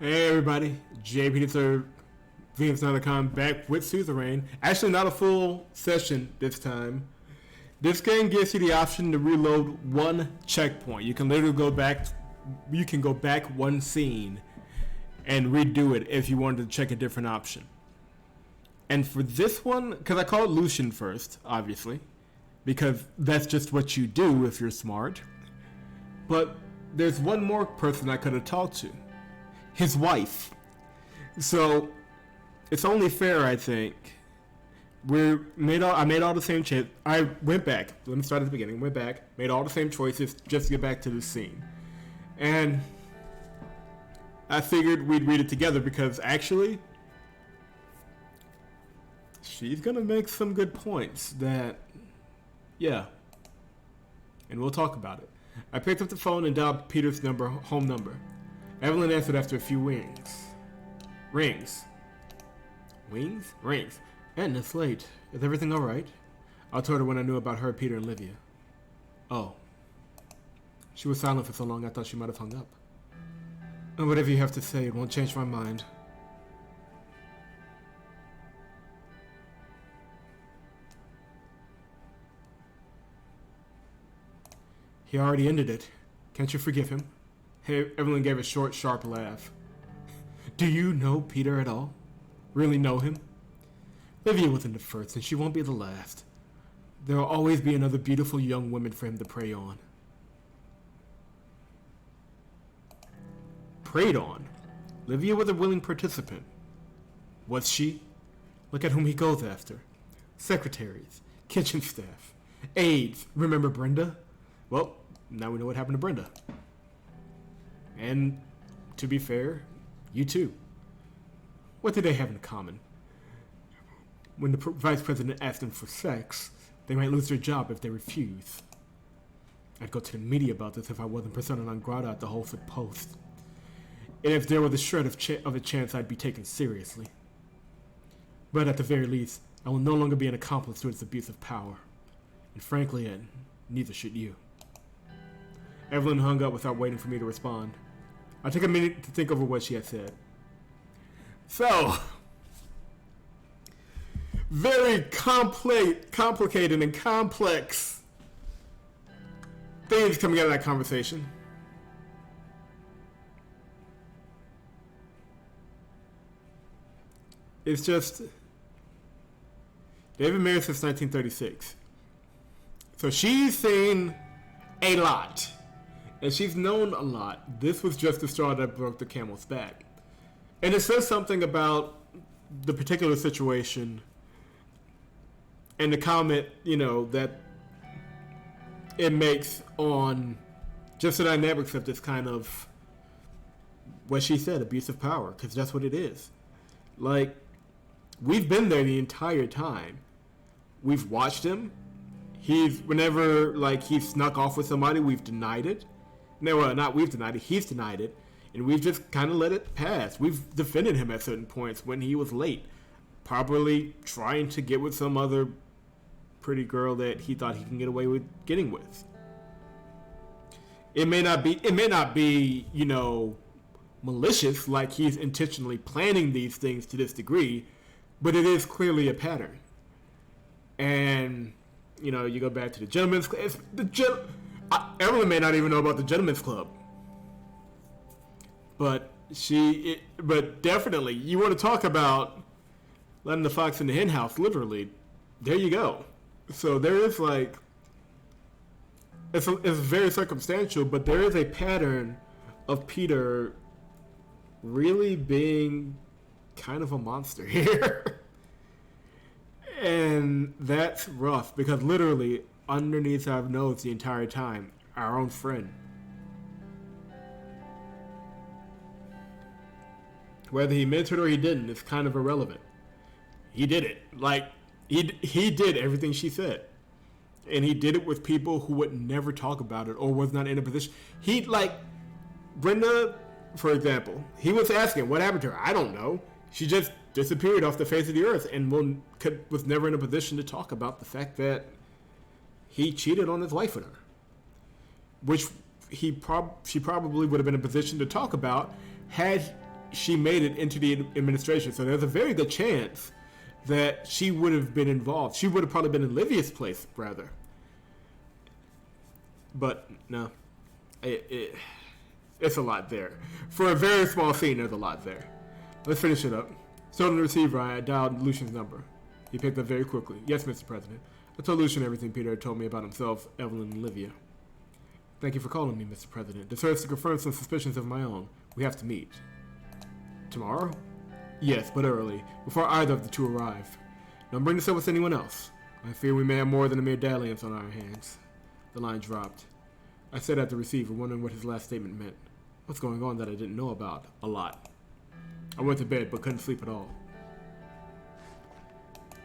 Hey everybody, JP3 Venus.com back with Suzerain. Actually, not a full session this time. This game gives you the option to reload one checkpoint. You can literally go back. You can go back one scene and redo it if you wanted to check a different option. And for this one, because I call it Lucian first, obviously, because that's just what you do if you're smart. But there's one more person I could have talked to. His wife. So it's only fair, I think. I made all the same choices. I went back. Let me start at the beginning. Went back, made all the same choices just to get back to the scene. And I figured we'd read it together because actually she's gonna make some good points that, yeah. And we'll talk about it. I picked up the phone and dialed Peter's home number. Evelyn answered after a few rings. Rings? And it's late. Is everything alright? I told her when I knew about her, Peter, and Livia. Oh. She was silent for so long I thought she might have hung up. And whatever you have to say, it won't change my mind. He already ended it. Can't you forgive him? Hey, Evelyn gave a short, sharp laugh. Do you know Peter at all? Really know him? Livia wasn't the first, and she won't be the last. There will always be another beautiful young woman for him to prey on. Preyed on? Livia was a willing participant. Was she? Look at whom he goes after. Secretaries, kitchen staff, aides. Remember Brenda? Well, now we know what happened to Brenda. And, to be fair, you too. What do they have in common? When the vice president asked them for sex, they might lose their job if they refuse. I'd go to the media about this if I wasn't persona non grata at the Whole Foot Post. And if there was a shred of a chance I'd be taken seriously. But at the very least, I will no longer be an accomplice to its abuse of power. And frankly, Ed, neither should you. Evelyn hung up without waiting for me to respond. I took a minute to think over what she had said. So, very complicated and complex things coming out of that conversation. It's just, they've been married since 1936. So she's seen a lot. And she's known a lot. This was just the straw that broke the camel's back. And it says something about the particular situation and the comment, that it makes on just the dynamics of this kind of, what she said, abuse of power, because that's what it is. Like, we've been there the entire time. We've watched him. Whenever he's snuck off with somebody, we've denied it. No, well, not we've denied it. He's denied it. And we've just kind of let it pass. We've defended him at certain points when he was late. Probably trying to get with some other pretty girl that he thought he can get away with getting with. It may not be, malicious, like he's intentionally planning these things to this degree, but it is clearly a pattern. And, you go back to the gentleman's club. Evelyn may not even know about the gentleman's club. But definitely, you want to talk about letting the fox in the hen house, literally, there you go. So there is it's very circumstantial, but there is a pattern of Peter really being kind of a monster here. And that's rough, because literally, underneath our nose the entire time, our own friend. Whether he meant it or he didn't, it's kind of irrelevant. He did it. He did everything she said. And he did it with people who would never talk about it or was not in a position. Brenda, for example, he was asking, what happened to her? I don't know. She just disappeared off the face of the earth and was never in a position to talk about the fact that he cheated on his wife with her. Which she probably would have been in a position to talk about had she made it into the administration. So there's a very good chance that she would have been involved. She would have probably been in Livia's place, rather. But, no. It's a lot there. For a very small scene, there's a lot there. Let's finish it up. So on the receiver, I dialed Lucian's number. He picked up very quickly. Yes, Mr. President. I told Lucian everything Peter had told me about himself, Evelyn, and Livia. Thank you for calling me, Mr. President. This serves to confirm some suspicions of my own. We have to meet. Tomorrow? Yes, but early, before either of the two arrive. Don't bring this up with anyone else. I fear we may have more than a mere dalliance on our hands. The line dropped. I sat at the receiver, wondering what his last statement meant. What's going on that I didn't know about? A lot. I went to bed, but couldn't sleep at all.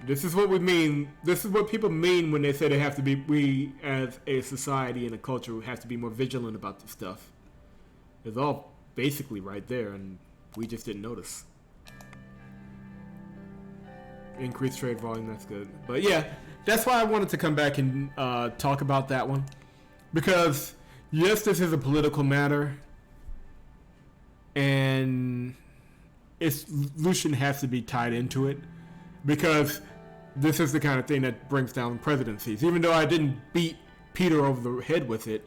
This is what we mean. This is what people mean when they say they have to be, we as a society and a culture have to be more vigilant about this stuff. It's all basically right there, and we just didn't notice. Increased trade volume, that's good. But yeah, that's why I wanted to come back and talk about that one. Because, yes, this is a political matter, and Lucian has to be tied into it. Because this is the kind of thing that brings down presidencies. Even though I didn't beat Peter over the head with it,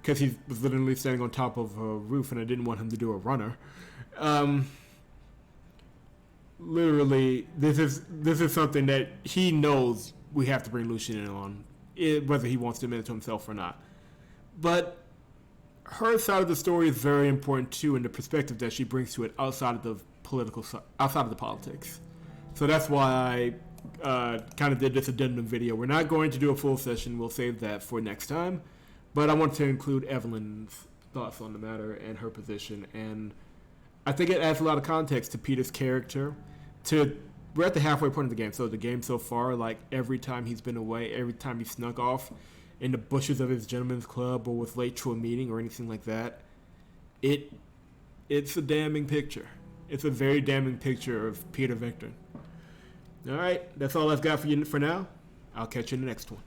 because he was literally standing on top of a roof and I didn't want him to do a runner. Literally, this is something that he knows we have to bring Lucian in on, whether he wants to admit it to himself or not. But her side of the story is very important too, in the perspective that she brings to it outside of the politics. So that's why I kind of did this addendum video. We're not going to do a full session. We'll save that for next time. But I want to include Evelyn's thoughts on the matter and her position. And I think it adds a lot of context to Peter's character. We're at the halfway point of the game. So the game so far, like every time he's been away, every time he snuck off in the bushes of his gentleman's club or was late to a meeting or anything like that, it's a damning picture. It's a very damning picture of Peter Victor. All right, that's all I've got for you for now. I'll catch you in the next one.